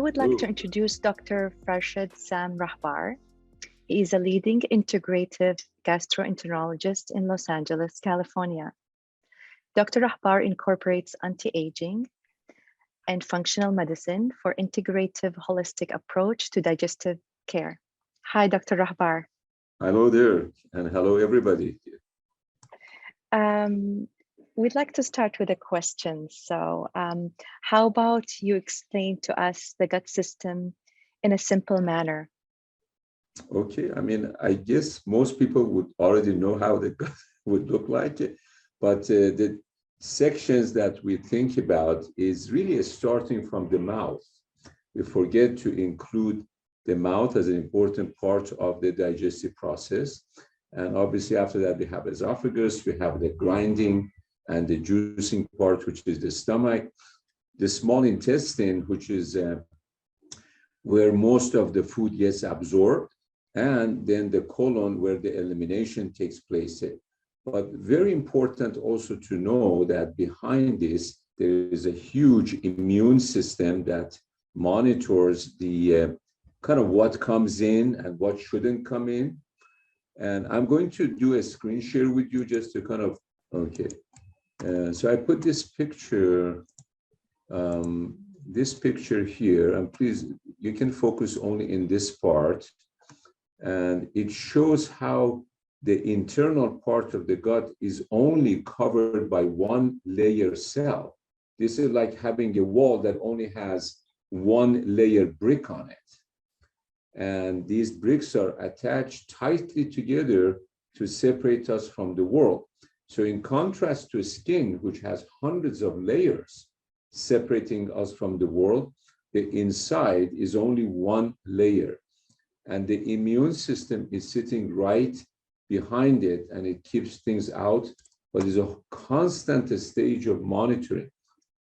would like to introduce Dr. Sam Rahbar. He is a leading integrative gastroenterologist in Los Angeles, California. Dr. Rahbar incorporates anti-aging and functional medicine for integrative holistic approach to digestive care. Hi, Dr. Rahbar. Hello there, and hello everybody. We'd like to start with a question. So how about you explain to us the gut system in a simple manner? Okay, I mean, I guess most people would already know how the gut would look like, but the sections that we think about is really starting from the mouth. We forget to include the mouth as an important part of the digestive process. And obviously after that, we have esophagus, we have the grinding and the juicing part, which is the stomach, the small intestine, which is where most of the food gets absorbed, and then the colon, where the elimination takes place. But very important also to know that behind this, there is a huge immune system that monitors the kind of what comes in and what shouldn't come in. And I'm going to do a screen share with you just to kind of, okay. So I put this picture here, and please, you can focus only in this part. And it shows how the internal part of the gut is only covered by one layer cell. This is like having a wall that only has one layer brick on it. And these bricks are attached tightly together to separate us from the world. So in contrast to skin, which has hundreds of layers separating us from the world, the inside is only one layer. And the immune system is sitting right behind it, and it keeps things out, but it's a constant stage of monitoring.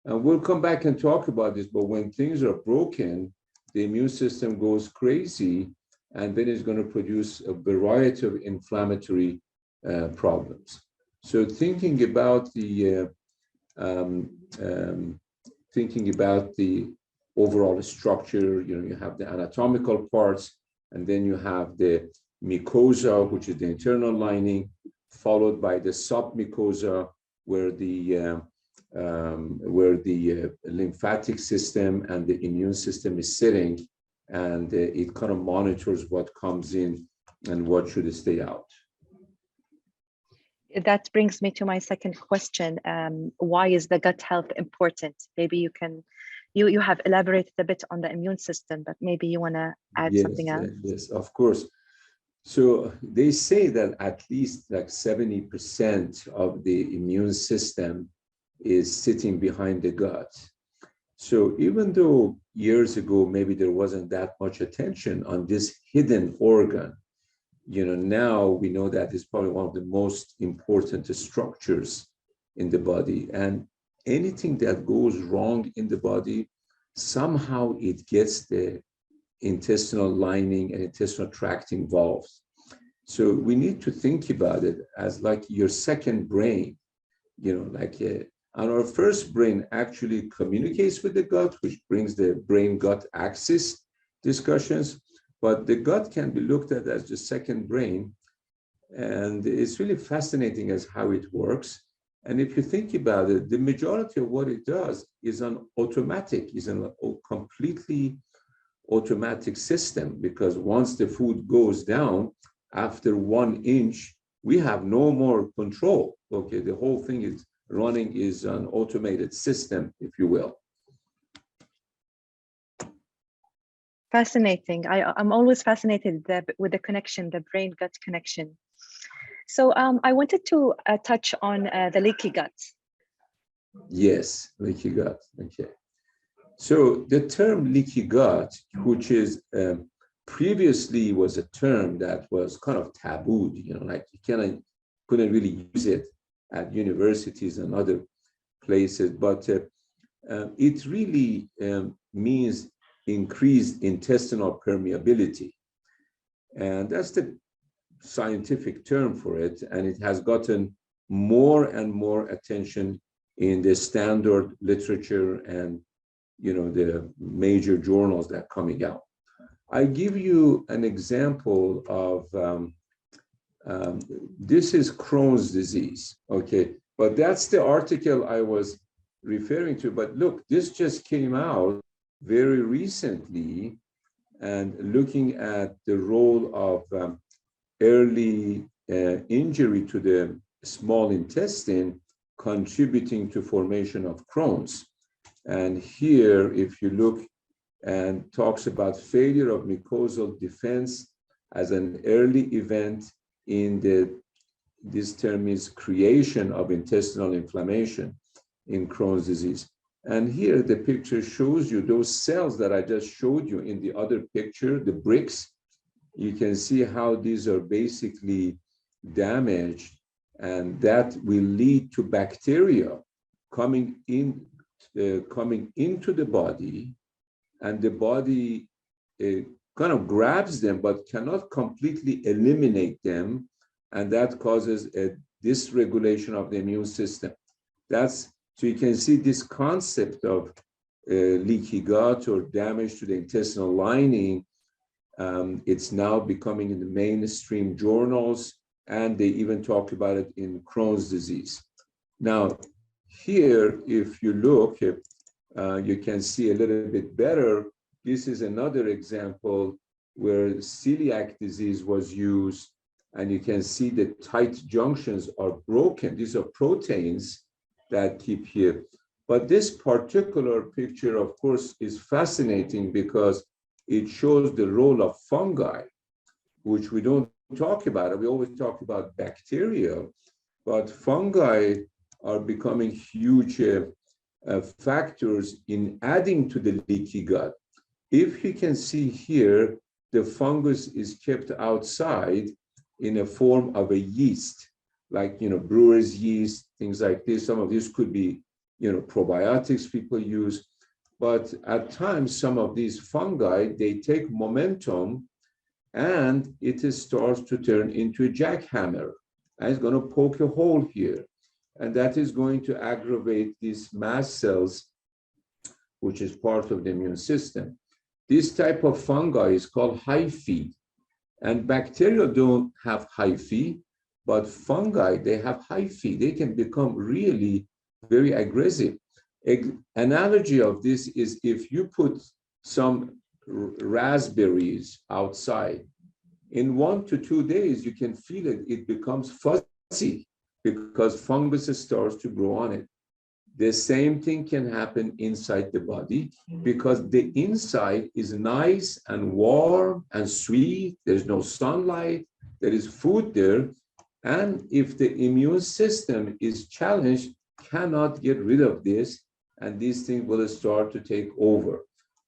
And we'll come back and talk about this, but when things are broken, the immune system goes crazy, and then it's going to produce a variety of inflammatory problems. So thinking about the overall structure, you have the anatomical parts, and then you have the mucosa, which is the internal lining, followed by the submucosa, where the lymphatic system and the immune system is sitting, and it kind of monitors what comes in and what should stay out. That brings me to my second question. Why is the gut health important? Maybe you can, you have elaborated a bit on the immune system, but maybe you want to add something else? Yes, of course. So they say that at least like 70% of the immune system is sitting behind the gut. So even though years ago, maybe there wasn't that much attention on this hidden organ, now we know that it's probably one of the most important structures in the body. And anything that goes wrong in the body, somehow it gets the intestinal lining and intestinal tract involved. So we need to think about it as like your second brain, and our first brain actually communicates with the gut, which brings the brain-gut axis discussions. But the gut can be looked at as the second brain. And it's really fascinating as how it works. And if you think about it, the majority of what it does is an automatic, is a completely automatic system, because once the food goes down, after 1 inch, we have no more control. Okay, the whole thing is running is an automated system, if you will. Fascinating. I'm always fascinated with the connection, the brain-gut connection. So I wanted to touch on the leaky gut. Yes, leaky gut. Okay. So the term leaky gut, which is previously was a term that was kind of tabooed, like you couldn't really use it at universities and other places, but it really means increased intestinal permeability. And that's the scientific term for it. And it has gotten more and more attention in the standard literature and the major journals that are coming out. I give you an example of this is Crohn's disease, okay? But that's the article I was referring to. But look, this just came out very recently, and looking at the role of early injury to the small intestine contributing to formation of Crohn's. And here, if you look, and talks about failure of mucosal defense as an early event in this term is creation of intestinal inflammation in Crohn's disease. And here the picture shows you those cells that I just showed you in the other picture, the bricks. You can see how these are basically damaged, and that will lead to bacteria coming into the body, and the body kind of grabs them but cannot completely eliminate them, and that causes a dysregulation of the immune system. So you can see this concept of leaky gut or damage to the intestinal lining. It's now becoming in the mainstream journals, and they even talk about it in Crohn's disease. Now, here, if you look, you can see a little bit better. This is another example where celiac disease was used, and you can see the tight junctions are broken. These are proteins that keep here. But this particular picture, of course, is fascinating because it shows the role of fungi, which we don't talk about. We always talk about bacteria, but fungi are becoming huge factors in adding to the leaky gut. If you can see here, the fungus is kept outside in a form of a yeast, like brewer's yeast, things like this. Some of this could be probiotics people use, but at times some of these fungi, they take momentum, and it starts to turn into a jackhammer, and it's going to poke a hole here, and that is going to aggravate these mast cells, which is part of the immune system. This type of fungi is called hyphae, and bacteria don't have hyphae, but fungi, they have hyphae. They can become really very aggressive. Analogy of this is if you put some raspberries outside, in 1 to 2 days, you can feel it becomes fuzzy because fungus starts to grow on it. The same thing can happen inside the body because the inside is nice and warm and sweet. There's no sunlight, there is food there. And if the immune system is challenged, cannot get rid of this, and these things will start to take over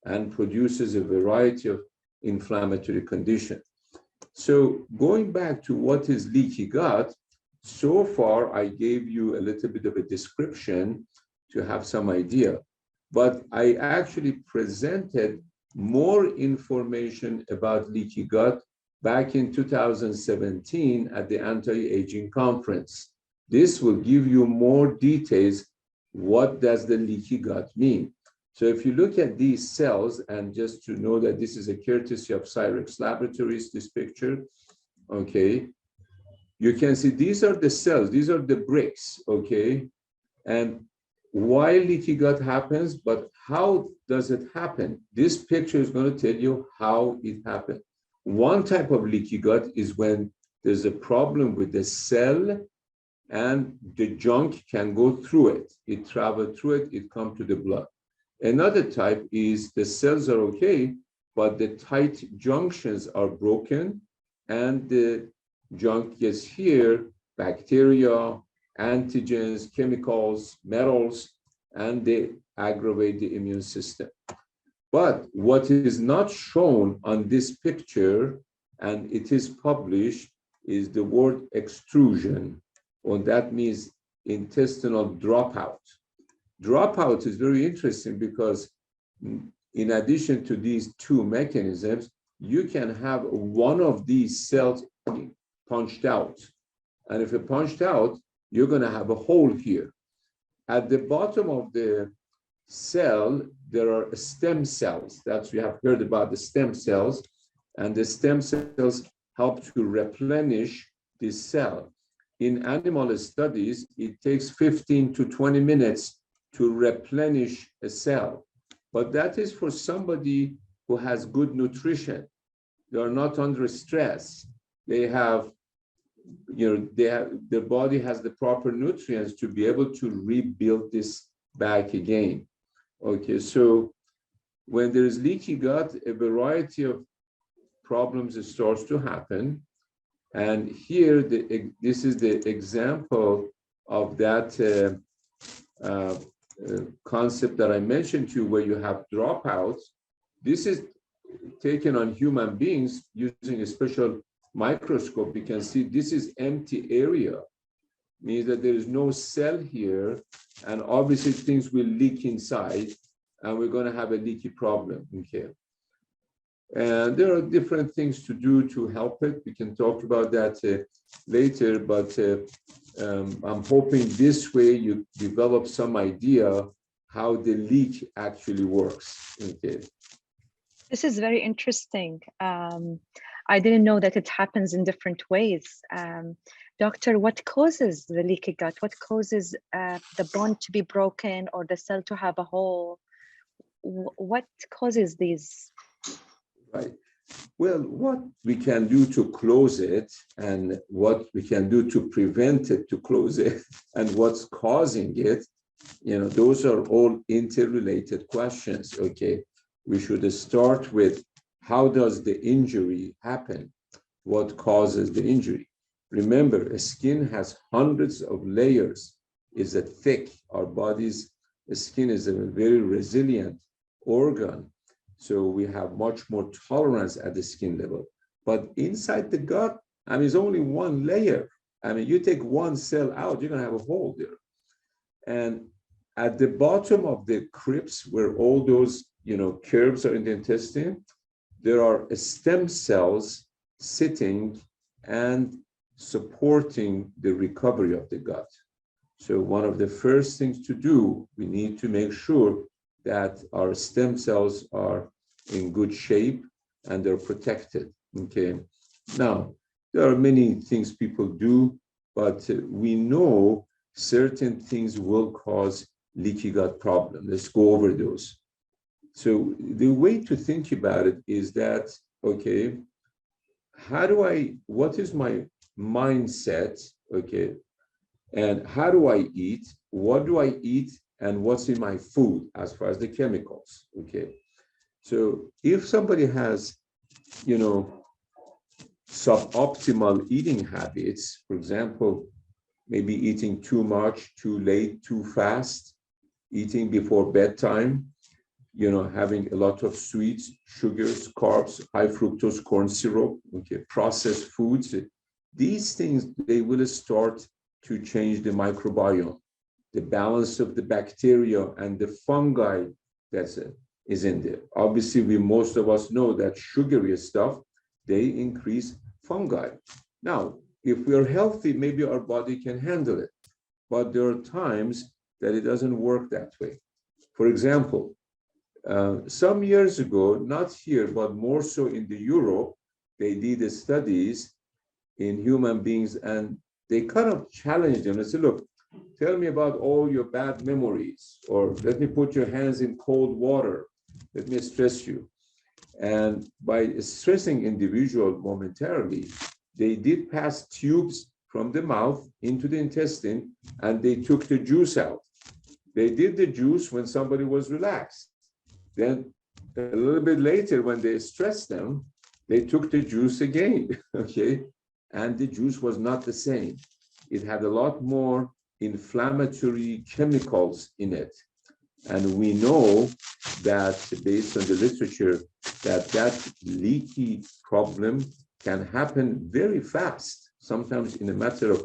and produces a variety of inflammatory conditions. So going back to what is leaky gut, so far I gave you a little bit of a description to have some idea, but I actually presented more information about leaky gut back in 2017 at the Anti-Aging Conference. This will give you more details. What does the leaky gut mean? So if you look at these cells, and just to know that this is a courtesy of Cyrex Laboratories, this picture, okay, you can see these are the cells, these are the bricks, okay? And why leaky gut happens, but how does it happen? This picture is going to tell you how it happened. One type of leaky gut is when there's a problem with the cell and the junk can go through it. It travels through it, it comes to the blood. Another type is the cells are okay, but the tight junctions are broken and the junk gets here, bacteria, antigens, chemicals, metals, and they aggravate the immune system. But what is not shown on this picture, and it is published, is the word extrusion, and that means intestinal dropout. Dropout is very interesting because in addition to these two mechanisms, you can have one of these cells punched out. And if it punched out, you're going to have a hole here. At the bottom of the cell, there are stem cells. That's, we have heard about the stem cells, and the stem cells help to replenish this cell. In animal studies, it takes 15 to 20 minutes to replenish a cell. But that is for somebody who has good nutrition. They are not under stress. They have, their body has the proper nutrients to be able to rebuild this back again. Okay, so when there is leaky gut, a variety of problems starts to happen. And here, this is the example of that concept that I mentioned to you, where you have dropouts. This is taken on human beings using a special microscope. You can see this is empty area, means that there is no cell here, and obviously things will leak inside, and we're going to have a leaky problem. Okay. And there are different things to do to help it. We can talk about that later, but I'm hoping this way you develop some idea how the leak actually works. Okay. This is very interesting. I didn't know that it happens in different ways. Doctor, what causes the leaky gut? What causes the bone to be broken or the cell to have a hole? What causes these? Right. Well, what we can do to close it, and what we can do to prevent it to close it, and what's causing it, those are all interrelated questions. Okay. We should start with, how does the injury happen? What causes the injury? Remember, a skin has hundreds of layers. It's a thick, our body's skin is a very resilient organ. So we have much more tolerance at the skin level. But inside the gut, it's only one layer. You take one cell out, you're going to have a hole there. And at the bottom of the crypts, where all those curves are in the intestine, there are stem cells sitting and supporting the recovery of the gut. So one of the first things to do, we need to make sure that our stem cells are in good shape and they're protected. Okay. Now, there are many things people do, but we know certain things will cause leaky gut problem. Let's go over those. So the way to think about it is that, okay, what is my mindset? Okay. And how do I eat? What do I eat? And what's in my food as far as the chemicals? Okay. So if somebody has, suboptimal eating habits, for example, maybe eating too much, too late, too fast, eating before bedtime, having a lot of sweets, sugars, carbs, high fructose corn syrup, okay, processed foods, these things, they will start to change the microbiome, the balance of the bacteria and the fungi that's is in there. Obviously, most of us know that sugary stuff, they increase fungi. Now, if we are healthy, maybe our body can handle it, but there are times that it doesn't work that way. For example, some years ago, not here, but more so in the Europe, they did studies in human beings, and they kind of challenged them and said, look, tell me about all your bad memories, or let me put your hands in cold water. Let me stress you. And by stressing individual momentarily, they did pass tubes from the mouth into the intestine, and they took the juice out. They did the juice when somebody was relaxed. Then a little bit later, when they stressed them, they took the juice again, okay? And the juice was not the same. It had a lot more inflammatory chemicals in it. And we know that, based on the literature, that leaky problem can happen very fast, sometimes in a matter of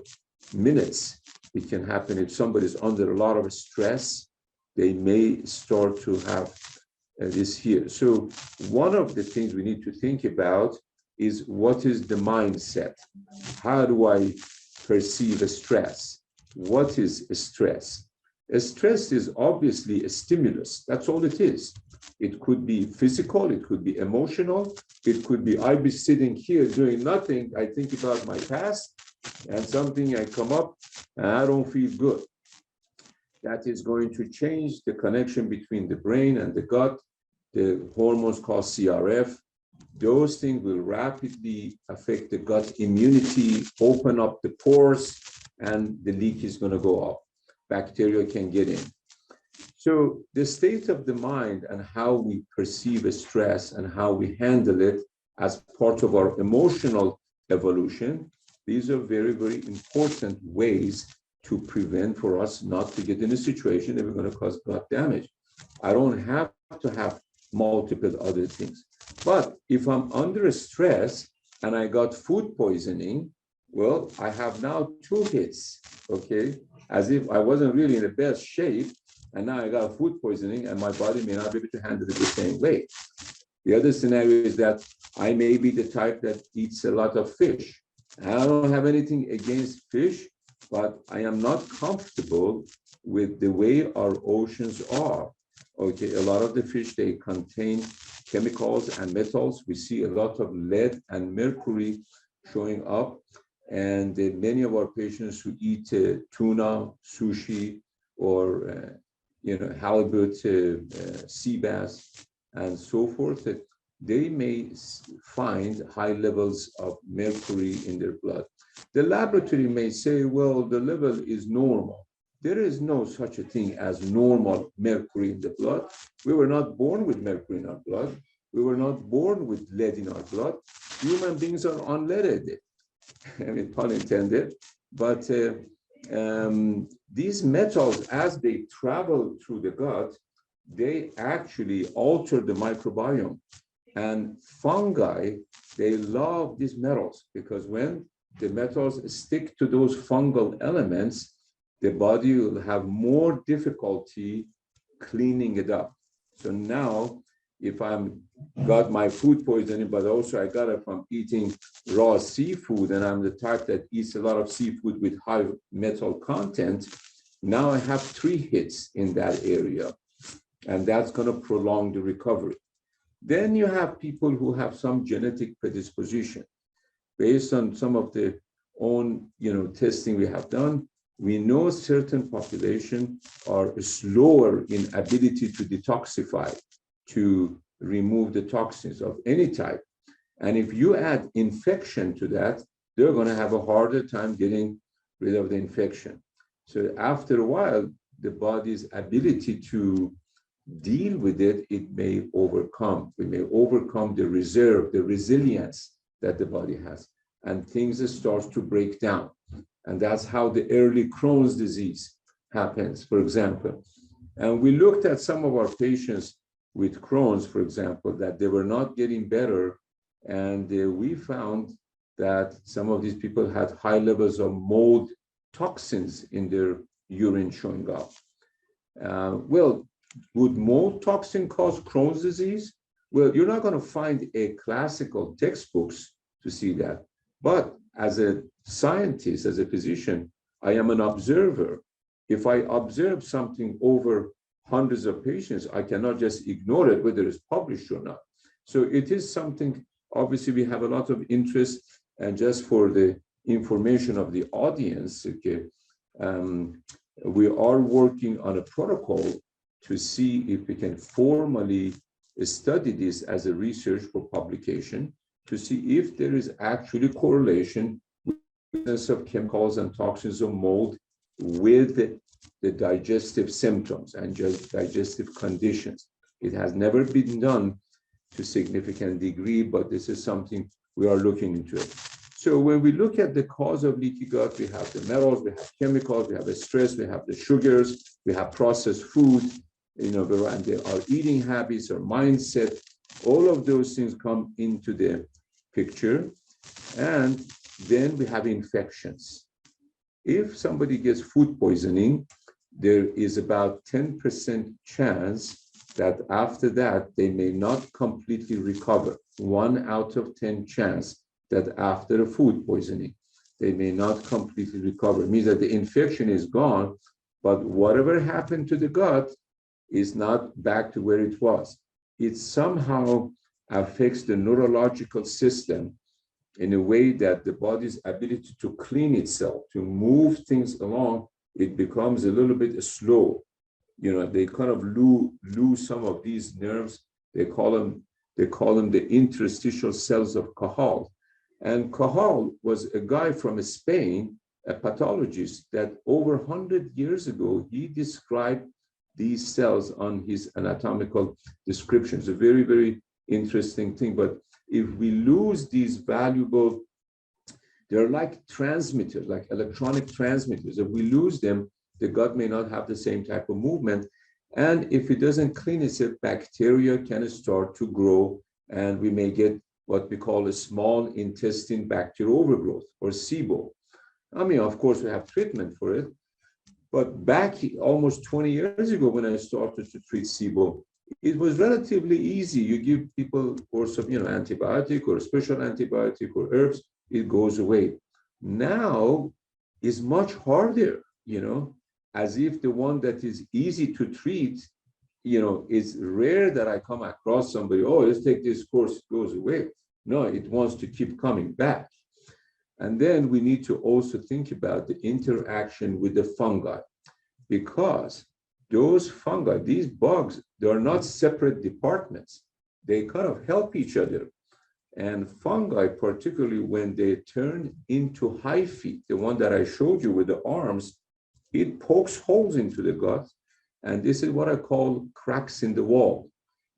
minutes. It can happen if somebody's under a lot of stress, they may start to have this here. So one of the things we need to think about is, what is the mindset? How do I perceive a stress? What is stress? Stress is obviously a stimulus. That's all it is. It could be physical, it could be emotional, it could be I be sitting here doing nothing. I think about my past and something I come up and I don't feel good. That is going to change the connection between the brain and the gut. The hormones called CRF. Those things will rapidly affect the gut immunity, open up the pores, and the leak is going to go up. Bacteria can get in. So the state of the mind and how we perceive a stress and how we handle it as part of our emotional evolution, these are very, very important ways to prevent for us not to get in a situation that we're going to cause gut damage. I don't have to have multiple other things. But if I'm under stress and I got food poisoning, well, I have now 2 hits, okay? As if I wasn't really in the best shape, and now I got food poisoning, and my body may not be able to handle it the same way. The other scenario is that I may be the type that eats a lot of fish. I don't have anything against fish, but I am not comfortable with the way our oceans are. Okay, a lot of the fish, they contain chemicals and metals. We see a lot of lead and mercury showing up. And many of our patients who eat tuna, sushi, or halibut, sea bass, and so forth, that they may find high levels of mercury in their blood. The laboratory may say, well, the level is normal. There is no such a thing as normal mercury in the blood. We were not born with mercury in our blood. We were not born with lead in our blood. Human beings are unleaded. I mean, pun intended, but these metals, as they travel through the gut, they actually alter the microbiome. And fungi, they love these metals because when the metals stick to those fungal elements, the body will have more difficulty cleaning it up. So now, if I'm got my food poisoning, but also I got it from eating raw seafood, and I'm the type that eats a lot of seafood with high metal content, now I have 3 hits in that area, and that's going to prolong the recovery. Then you have people who have some genetic predisposition. Based on some of the own testing we have done, we know certain population are slower in ability to detoxify, to remove the toxins of any type. And if you add infection to that, they're going to have a harder time getting rid of the infection. So after a while, the body's ability to deal with it, it may overcome. We may overcome the reserve, the resilience that the body has, and things start to break down. And that's how the early Crohn's disease happens, for example. And we looked at some of our patients with Crohn's, for example, that they were not getting better. And we found that some of these people had high levels of mold toxins in their urine showing up. Well, would mold toxin cause Crohn's disease? Well, you're not going to find a classical textbooks to see that. But as a scientist, as a physician, I am an observer. If I observe something over hundreds of patients, I cannot just ignore it, whether it's published or not. So it is something, obviously, we have a lot of interest, and just for the information of the audience, okay, we are working on a protocol to see if we can formally study this as a research for publication, to see if there is actually correlation with the presence of chemicals and toxins of mold with the digestive symptoms and just digestive conditions. It has never been done to significant degree, but this is something we are looking into it. So when we look at the cause of leaky gut, we have the metals, we have chemicals, we have the stress, we have the sugars, we have processed food, and our eating habits, our mindset, all of those things come into the picture. And then we have infections. If somebody gets food poisoning, there is about 10% chance that after that, they may not completely recover. 1 out of 10 chance that after a food poisoning, they may not completely recover. It means that the infection is gone, But whatever happened to the gut is not back to where it was. It somehow affects the neurological system in a way that the body's ability to clean itself, to move things along, it becomes a little bit slow. They kind of lose some of these nerves. They call them the interstitial cells of Cajal. And Cajal was a guy from Spain, a pathologist, that over 100 years ago, he described these cells on his anatomical descriptions. A very, very interesting thing. But if we lose these valuable, they're like transmitters, like electronic transmitters. If we lose them, the gut may not have the same type of movement. And if it doesn't clean itself, bacteria can start to grow, and we may get what we call a small intestine bacterial overgrowth, or SIBO. I mean, of course, we have treatment for it. But back almost 20 years ago, when I started to treat SIBO, it was relatively easy. You give people a course of, antibiotic or a special antibiotic or herbs, it goes away. Now is much harder, as if the one that is easy to treat, it's rare that I come across somebody, oh, let's take this course, it goes away. No, it wants to keep coming back. And then we need to also think about the interaction with the fungi, because those fungi, these bugs, they are not separate departments. They kind of help each other. And fungi, particularly when they turn into hyphae, the one that I showed you with the arms, it pokes holes into the gut. And this is what I call cracks in the wall.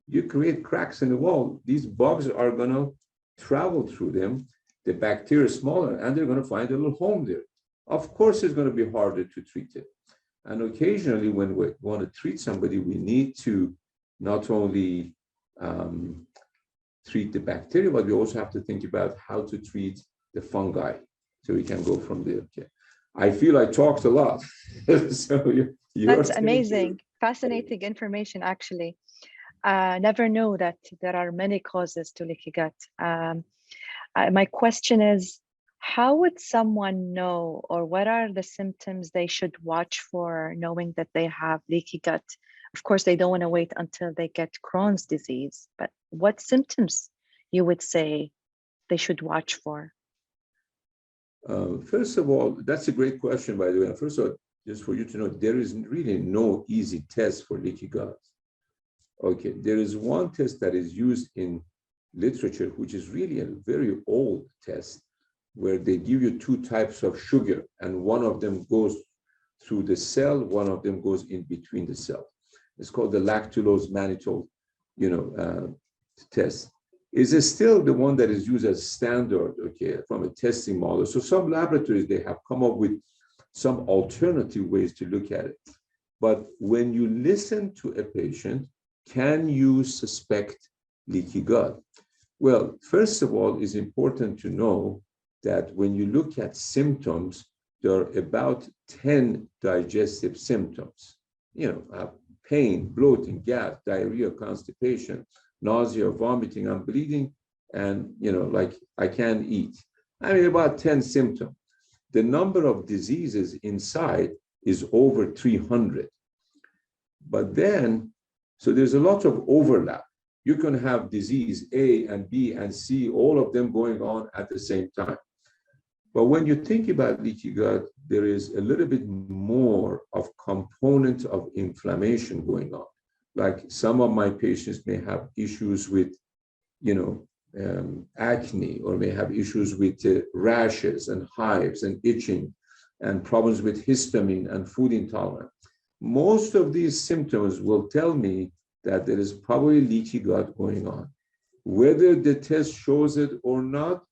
You create cracks in the wall, these bugs are going to travel through them. The bacteria is smaller, and they're going to find a little home there. Of course, it's going to be harder to treat it. And occasionally, when we want to treat somebody, we need to not only treat the bacteria, but we also have to think about how to treat the fungi. So we can go from there. Okay. I feel I talked a lot. So that's amazing. Fascinating information, actually. Never know that there are many causes to leaky gut. My question is, how would someone know, or what are the symptoms they should watch for knowing that they have leaky gut? Of course, they don't want to wait until they get Crohn's disease, but what symptoms you would say they should watch for? First of all, that's a great question, by the way. First of all, just for you to know, there is really no easy test for leaky gut. Okay, there is one test that is used in literature, which is really a very old test, where they give you two types of sugar, and one of them goes through the cell, one of them goes in between the cell. It's called the lactulose mannitol, test. Is still the one that is used as standard, okay, from a testing model. So some laboratories, they have come up with some alternative ways to look at it. But when you listen to a patient, can you suspect leaky gut? Well, first of all, it's important to know that when you look at symptoms, there are about 10 digestive symptoms. Pain, bloating, gas, diarrhea, constipation, nausea, vomiting, I'm bleeding, and like I can't eat. I mean, about 10 symptoms. The number of diseases inside is over 300. But then, so there's a lot of overlap. You can have disease A and B and C, all of them going on at the same time. But when you think about leaky gut, there is a little bit more of component of inflammation going on. Like some of my patients may have issues with, acne, or may have issues with rashes and hives and itching, and problems with histamine and food intolerance. Most of these symptoms will tell me that there is probably leaky gut going on. Whether the test shows it or not,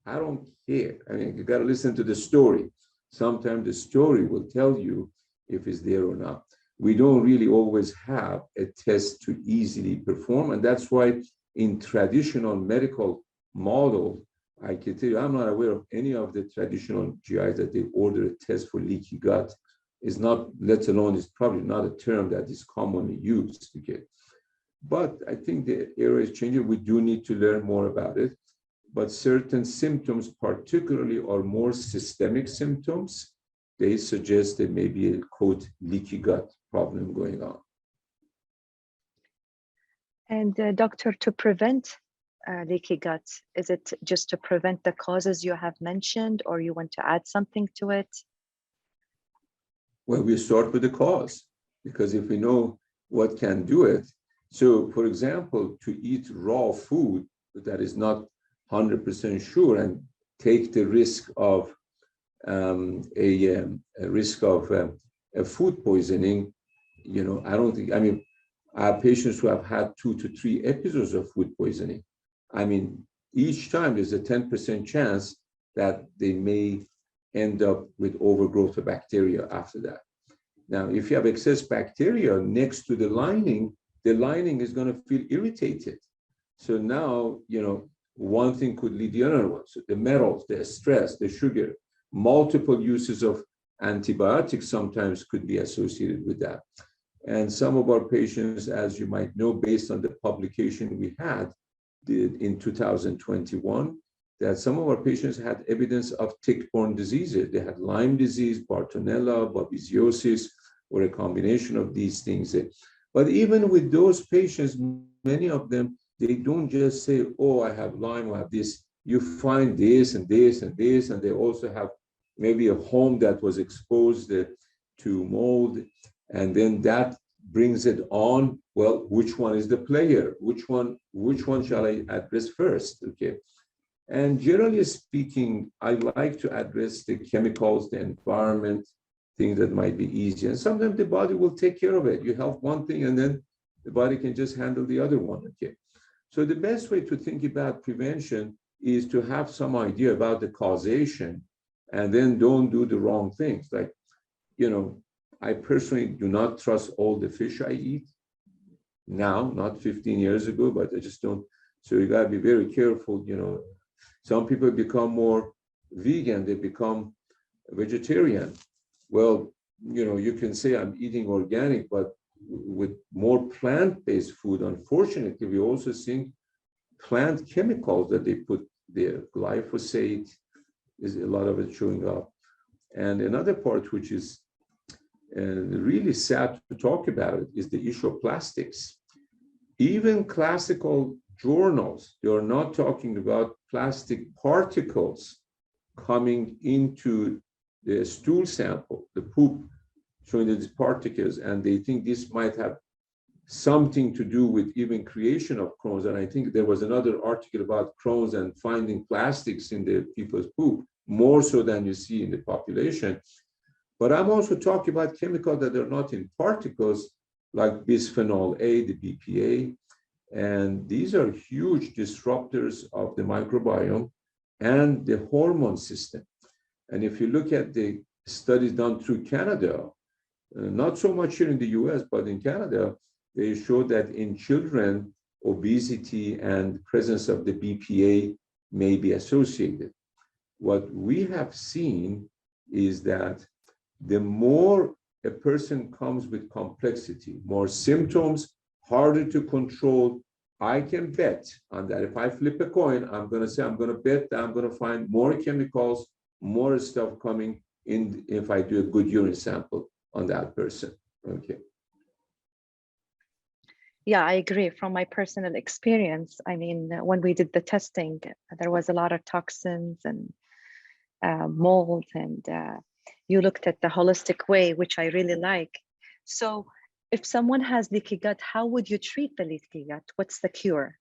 I don't care. I mean, you got to listen to the story. Sometimes the story will tell you if it's there or not. We don't really always have a test to easily perform. And that's why in traditional medical model, I can tell you, I'm not aware of any of the traditional GIs that they order a test for leaky gut. It's not, let alone, it's probably not a term that is commonly used. Okay. But I think the era is changing. We do need to learn more about it. But certain symptoms particularly are more systemic symptoms. they suggest there may be a, quote, leaky gut problem going on. And doctor, to prevent leaky gut, is it just to prevent the causes you have mentioned, or you want to add something to it? Well, we start with the cause, because if we know what can do it, so for example, to eat raw food that is not 100% sure and take the risk of a risk of a food poisoning, you know, I don't think, I mean, I have patients who have had 2 to 3 episodes of food poisoning. I mean, each time there's a 10% chance that they may end up with overgrowth of bacteria after that. Now, if you have excess bacteria next to the lining is going to feel irritated. So now, you know, one thing could lead the other one. So the metals, the stress, the sugar, multiple uses of antibiotics sometimes could be associated with that. And some of our patients, as you might know, based on the publication we had in 2021, that some of our patients had evidence of tick-borne diseases. They had Lyme disease, Bartonella, babesiosis, or a combination of these things. But even with those patients, many of them, they don't just say, oh, I have Lyme, I have this. You find this and this and this, and they also have maybe a home that was exposed to mold, and then that brings it on. Well, which one is the player? Which one shall I address first? Okay. And generally speaking, I like to address the chemicals, the environment, things that might be easy. And sometimes the body will take care of it. You help one thing, and then the body can just handle the other one. Okay. So the best way to think about prevention is to have some idea about the causation, and then don't do the wrong things. Like, you know, I personally do not trust all the fish I eat now, not 15 years ago, but I just don't. So you got to be very careful. You know, some people become more vegan, they become vegetarian. Well, you know, you can say I'm eating organic, but with more plant-based food, unfortunately, we also see plant chemicals that they put there. Glyphosate is a lot of it showing up. And another part, which is really sad to talk about, it is the issue of plastics. Even classical journals, they are not talking about plastic particles coming into the stool sample, the poop, showing these particles, and they think this might have something to do with even creation of Crohn's. And I think there was another article about Crohn's and finding plastics in the people's poop, more so than you see in the population. But I'm also talking about chemicals that are not in particles, like bisphenol A, the BPA, and these are huge disruptors of the microbiome and the hormone system. And if you look at the studies done through Canada, not so much here in the US, but in Canada, they show that in children, obesity and presence of the BPA may be associated. What we have seen is that the more a person comes with complexity, more symptoms, harder to control, I can bet on that. If I flip a coin, I'm going to say, I'm going to bet that I'm going to find more chemicals, more stuff coming in if I do a good urine sample on that person. Okay. Yeah, I agree. From my personal experience, I mean, when we did the testing, there was a lot of toxins and mold, and you looked at the holistic way, which I really like. So if someone has leaky gut, how would you treat the leaky gut? What's the cure?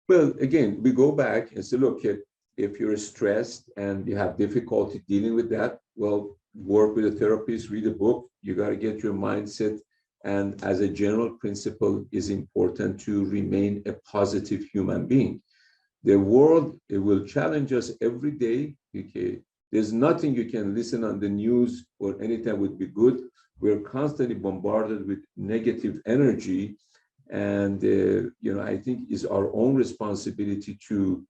Well, again, we go back and say, look, if you're stressed and you have difficulty dealing with that, well, work with a therapist, read a book. You got to get your mindset. And as a general principle, is important to remain a positive human being. The world, it will challenge us every day. Okay, there's nothing you can listen on the news or anything would be good. We're constantly bombarded with negative energy, and you know, I think it's our own responsibility to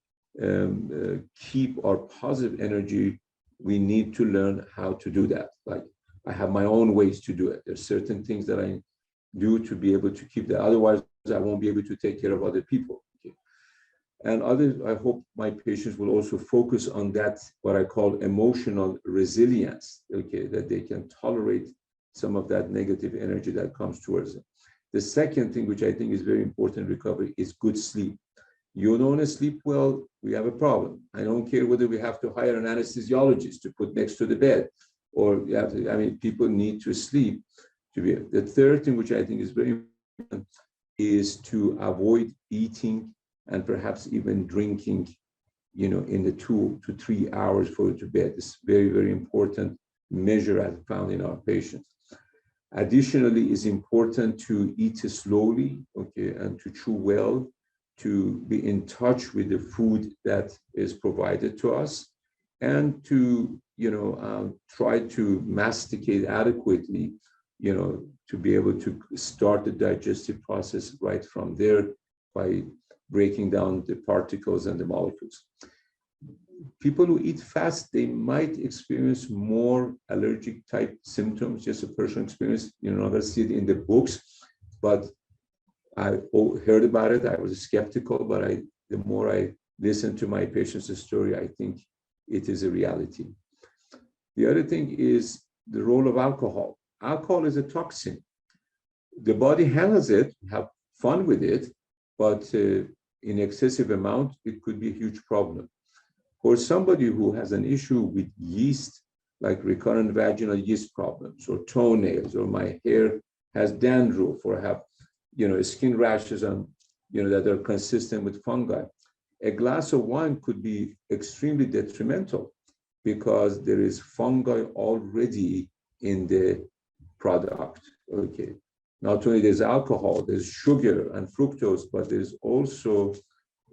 keep our positive energy. We need to learn how to do that. Like, I have my own ways to do it. There's certain things that I do to be able to keep that. Otherwise, I won't be able to take care of other people. Okay. And I hope my patients will also focus on that, what I call emotional resilience, okay, that they can tolerate some of that negative energy that comes towards them. The second thing, which I think is very important in recovery, is good sleep. You don't want to sleep well, we have a problem. I don't care whether we have to hire an anesthesiologist to put next to the bed, or you have to, I mean, people need to sleep to be. The third thing, which I think is very important, is to avoid eating and perhaps even drinking, in the 2 to 3 hours before to bed. It's very, very important measure as found in our patients. Additionally, it's important to eat slowly, okay, and to chew well, to be in touch with the food that is provided to us, and to, try to masticate adequately, to be able to start the digestive process right from there by breaking down the particles and the molecules. People who eat fast, they might experience more allergic type symptoms, just a personal experience. Never see it in the books, but I heard about it. I was skeptical, but the more I listen to my patients' story, I think it is a reality. The other thing is the role of alcohol. Alcohol is a toxin. The body handles it, have fun with it, but in excessive amount, it could be a huge problem. For somebody who has an issue with yeast, like recurrent vaginal yeast problems, or toenails, or my hair has dandruff, or have, skin rashes on, that are consistent with fungi, a glass of wine could be extremely detrimental because there is fungi already in the product. Okay. Not only there's alcohol, there's sugar and fructose, but there's also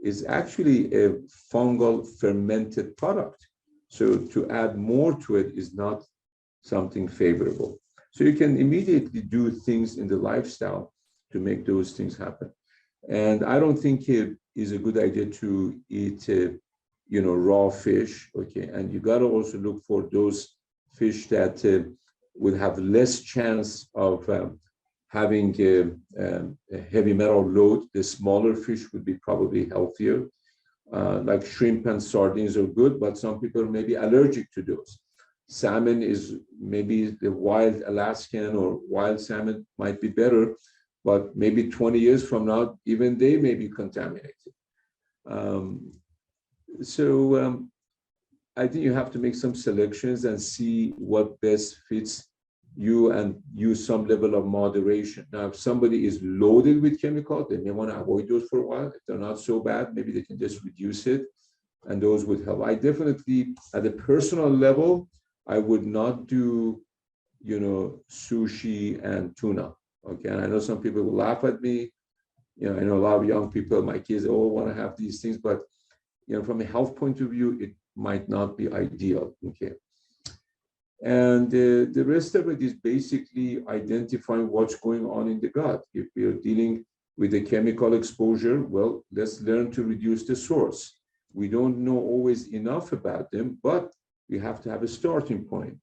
is actually a fungal fermented product. So to add more to it is not something favorable. So you can immediately do things in the lifestyle to make those things happen. And I don't think it is a good idea to eat, raw fish. Okay, and you got to also look for those fish that would have less chance of having a heavy metal load. The smaller fish would be probably healthier. Like shrimp and sardines are good, but some people may be allergic to those. Salmon is maybe the wild Alaskan or wild salmon might be better, but maybe 20 years from now, even they may be contaminated. I think you have to make some selections and see what best fits you and use some level of moderation. Now, if somebody is loaded with chemicals, they may want to avoid those for a while. If they're not so bad, maybe they can just reduce it, and those would help. I definitely, at a personal level, I would not do, sushi and tuna. Okay, and I know some people will laugh at me. I know a lot of young people, my kids, all want to have these things, but from a health point of view, it might not be ideal. Okay. And the rest of it is basically identifying what's going on in the gut. If we are dealing with a chemical exposure, well, let's learn to reduce the source. We don't know always enough about them, but we have to have a starting point.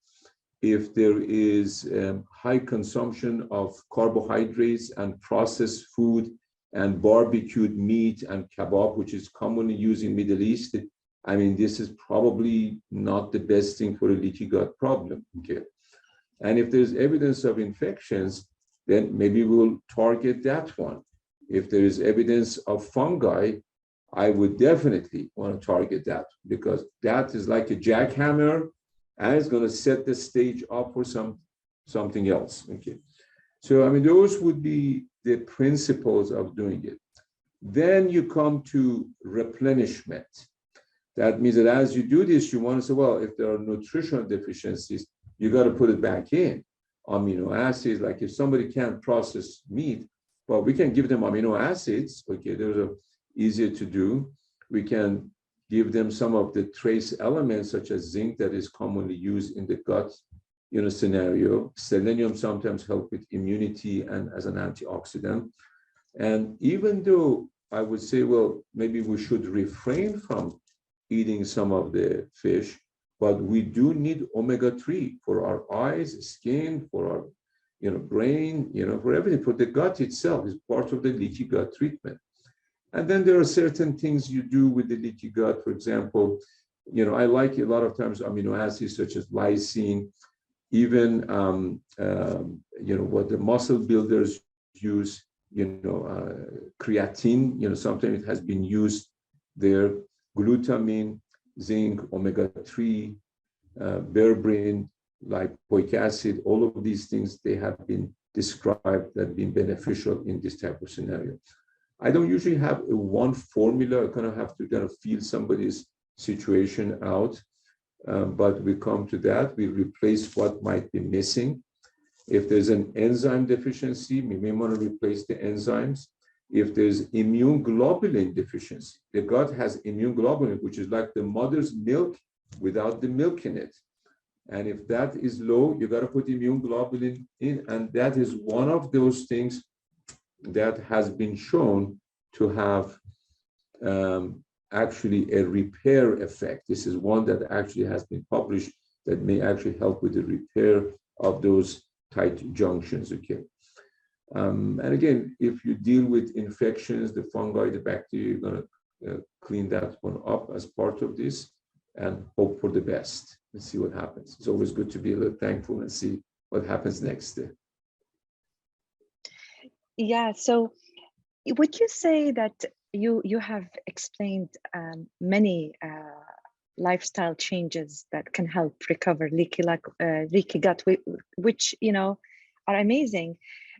If there is high consumption of carbohydrates and processed food and barbecued meat and kebab, which is commonly used in Middle East, I mean, this is probably not the best thing for a leaky gut problem. Okay. And if there's evidence of infections, then maybe we'll target that one. If there is evidence of fungi, I would definitely want to target that, because that is like a jackhammer and it's going to set the stage up for something else. Okay. So, I mean, those would be the principles of doing it. Then you come to replenishment. That means that as you do this, you want to say, well, if there are nutritional deficiencies, you got to put it back in. Amino acids, like if somebody can't process meat, well, we can give them amino acids. Okay, those are easier to do. We can give them some of the trace elements, such as zinc, that is commonly used in the gut, scenario. Selenium sometimes help with immunity and as an antioxidant. And even though I would say, well, maybe we should refrain from eating some of the fish, but we do need omega-3 for our eyes, skin, for our brain, for everything, for the gut itself is part of the leaky gut treatment. And then there are certain things you do with the leaky gut. For example, I like a lot of times amino acids such as lysine, even what the muscle builders use, creatine, sometimes it has been used there, glutamine, zinc, omega-3, berberine, lipoic acid, all of these things, they have been described that being beneficial in this type of scenario. I don't usually have a one formula. I kind of have to kind of feel somebody's situation out, but we come to that. We replace what might be missing. If there's an enzyme deficiency, we may want to replace the enzymes. If there's immune globulin deficiency, the gut has immune globulin, which is like the mother's milk without the milk in it. And if that is low, you got to put immune globulin in. And that is one of those things that has been shown to have actually a repair effect. This is one that actually has been published that may actually help with the repair of those tight junctions, okay? And again, if you deal with infections, the fungi, the bacteria, you're going to clean that one up as part of this and hope for the best and see what happens. It's always good to be a little thankful and see what happens next. Yeah, so would you say that you have explained many lifestyle changes that can help recover leaky gut, which are amazing.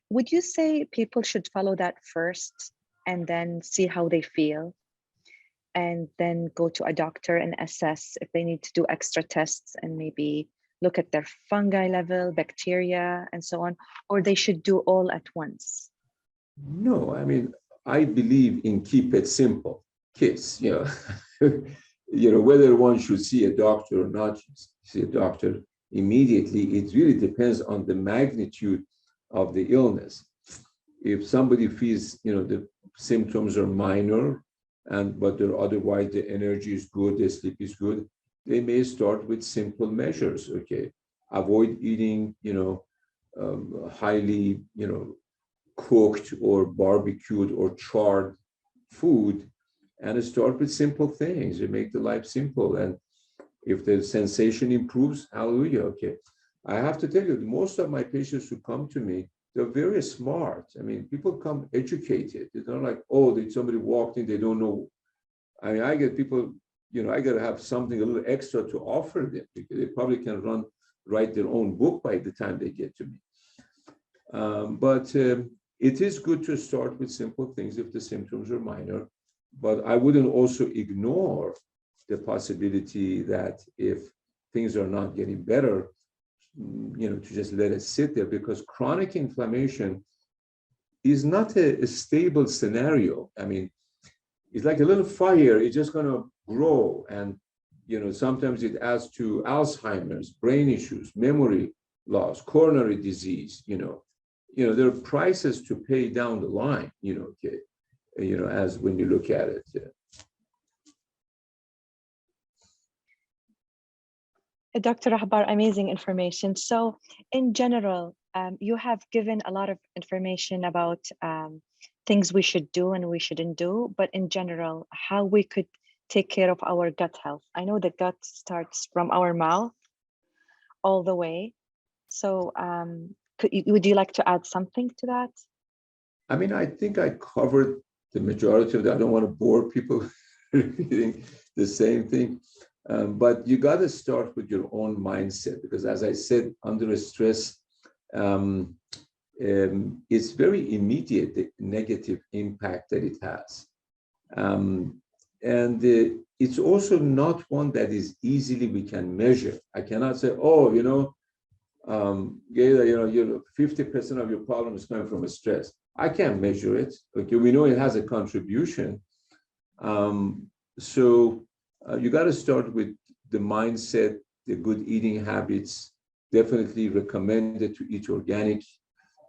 Would you say people should follow that first and then see how they feel, and then go to a doctor and assess if they need to do extra tests and maybe look at their fungi level, bacteria, and so on, or they should do all at once? No, I mean, I believe in keep it simple. Kids, whether one should see a doctor or not see a doctor immediately, it really depends on the magnitude of the illness. If somebody feels, the symptoms are minor, but otherwise the energy is good, the sleep is good, they may start with simple measures. Okay, avoid eating, highly, cooked or barbecued or charred food, and start with simple things. You make the life simple, and if the sensation improves, hallelujah. Okay, I have to tell you, most of my patients who come to me, they're very smart. I mean, people come educated. It's not like, oh, somebody walked in, they don't know. I mean, I get people, I got to have something a little extra to offer them, because they probably can write their own book by the time they get to me. But it is good to start with simple things if the symptoms are minor, but I wouldn't also ignore the possibility that if things are not getting better, to just let it sit there, because chronic inflammation is not a stable scenario. I mean, it's like a little fire, it's just going to grow. And, sometimes it adds to Alzheimer's, brain issues, memory loss, coronary disease, there are prices to pay down the line, as when you look at it. Dr. Rahbar, amazing information. So in general, you have given a lot of information about things we should do and we shouldn't do, but in general, how we could take care of our gut health. I know the gut starts from our mouth all the way. So would you like to add something to that? I mean, I think I covered the majority of that. I don't want to bore people repeating the same thing. But you got to start with your own mindset, because as I said, under stress, it's very immediate, the negative impact that it has. And it's also not one that is easily we can measure. I cannot say, oh, you're 50% of your problem is coming from stress. I can't measure it. Okay, we know it has a contribution. So you got to start with the mindset, the good eating habits. Definitely recommended to eat organic,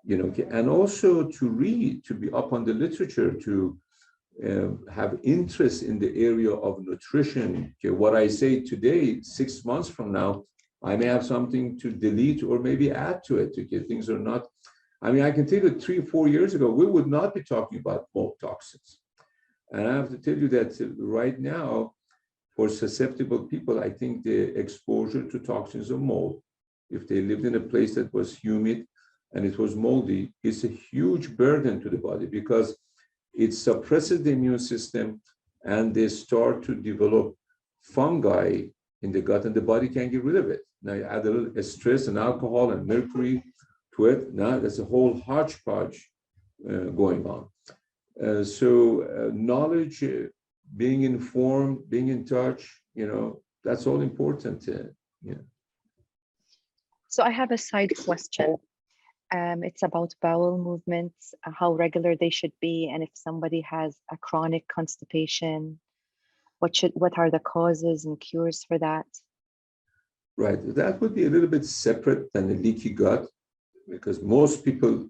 and also to read, to be up on the literature, to have interest in the area of nutrition. Okay, what I say today, 6 months from now, I may have something to delete or maybe add to it. Okay, things are not. I mean, I can tell you 3 or 4 years ago, we would not be talking about mold toxins. And I have to tell you that right now, for susceptible people, I think the exposure to toxins of mold, if they lived in a place that was humid and it was moldy, is a huge burden to the body because it suppresses the immune system and they start to develop fungi in the gut and the body can't get rid of it. Now you add a little stress and alcohol and mercury to it. Now there's a whole hodgepodge going on. Knowledge, being informed, being in touch, that's all important. So I have a side question. It's about bowel movements, how regular they should be, and if somebody has a chronic constipation, what are the causes and cures for that? Right, that would be a little bit separate than the leaky gut, because most people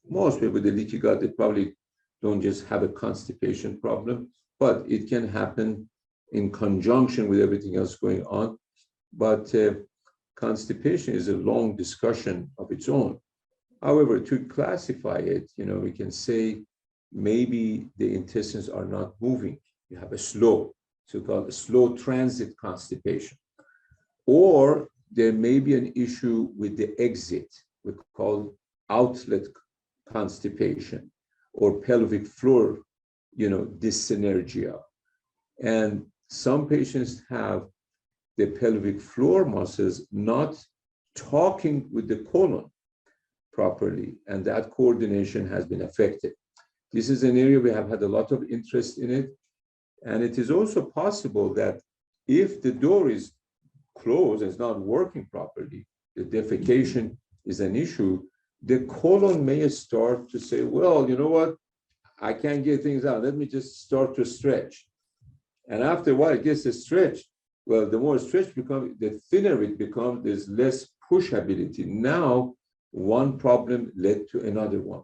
with the leaky gut, they probably don't just have a constipation problem, but it can happen in conjunction with everything else going on. But constipation is a long discussion of its own. However, to classify it, we can say maybe the intestines are not moving. You have a so-called a slow transit constipation. Or there may be an issue with the exit, we call outlet constipation, or pelvic floor, dyssynergia. And some patients have the pelvic floor muscles not talking with the colon properly, and that coordination has been affected. This is an area we have had a lot of interest in it. And it is also possible that if the door is closed and it's not working properly, the defecation is an issue, the colon may start to say, well, you know what? I can't get things out. Let me just start to stretch. And after a while, it gets stretched. Well, the more stretched becomes, the thinner it becomes, there's less pushability. Now, one problem led to another one.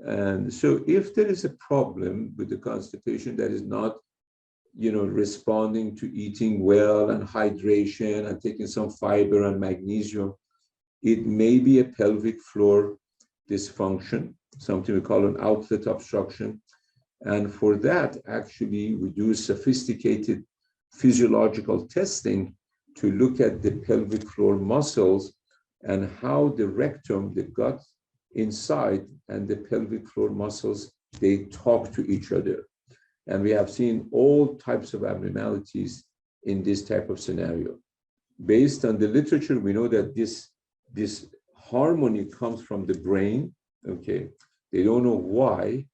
And so if there is a problem with the constipation that is not, responding to eating well and hydration and taking some fiber and magnesium, it may be a pelvic floor dysfunction, something we call an outlet obstruction. And for that, actually, we do sophisticated physiological testing to look at the pelvic floor muscles and how the rectum, the gut inside, and the pelvic floor muscles, they talk to each other. And we have seen all types of abnormalities in this type of scenario. Based on the literature, we know that this harmony comes from the brain, okay? They don't know why,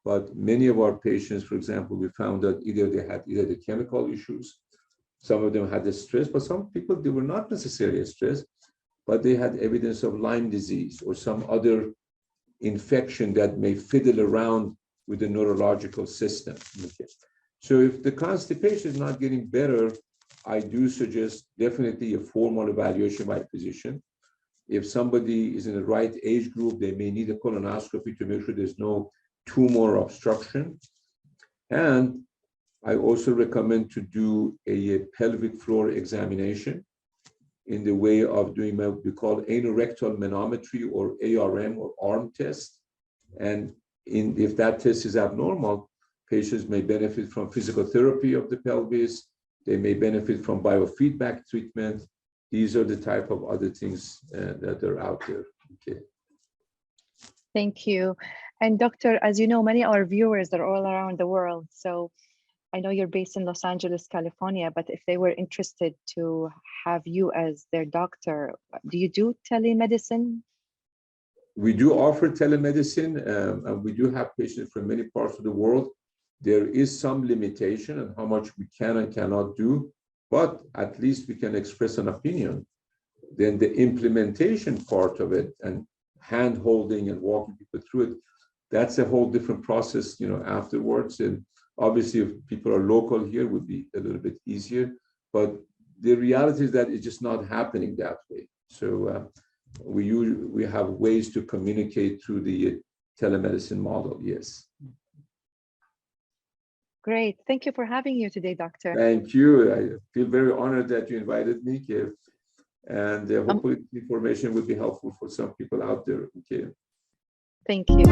but many of our patients, for example, we found that either they had the chemical issues, some of them had the stress, but some people, they were not necessarily stressed, but they had evidence of Lyme disease or some other infection that may fiddle around with the neurological system. Okay. So if the constipation is not getting better, I do suggest definitely a formal evaluation by a physician. If somebody is in the right age group, they may need a colonoscopy to make sure there's no tumor obstruction. And I also recommend to do a pelvic floor examination in the way of doing what we call anorectal manometry or ARM or ARM test. And if that test is abnormal, patients may benefit from physical therapy of the pelvis. They may benefit from biofeedback treatment. These are the type of other things that are out there. Okay. Thank you. And doctor, as you know, many of our viewers are all around the world. So I know you're based in Los Angeles, California, but if they were interested to have you as their doctor, do you do telemedicine? We do offer telemedicine, and we do have patients from many parts of the world. There is some limitation on how much we can and cannot do, but at least we can express an opinion. Then the implementation part of it and hand holding and walking people through it, that's a whole different process, afterwards. And obviously, if people are local here, it would be a little bit easier. But the reality is that it's just not happening that way. So we have ways to communicate through the telemedicine model, yes. Great. Thank you for having you today, doctor. Thank you. I feel very honored that you invited me, Kev. And hopefully the information will be helpful for some people out there. Okay. Thank you.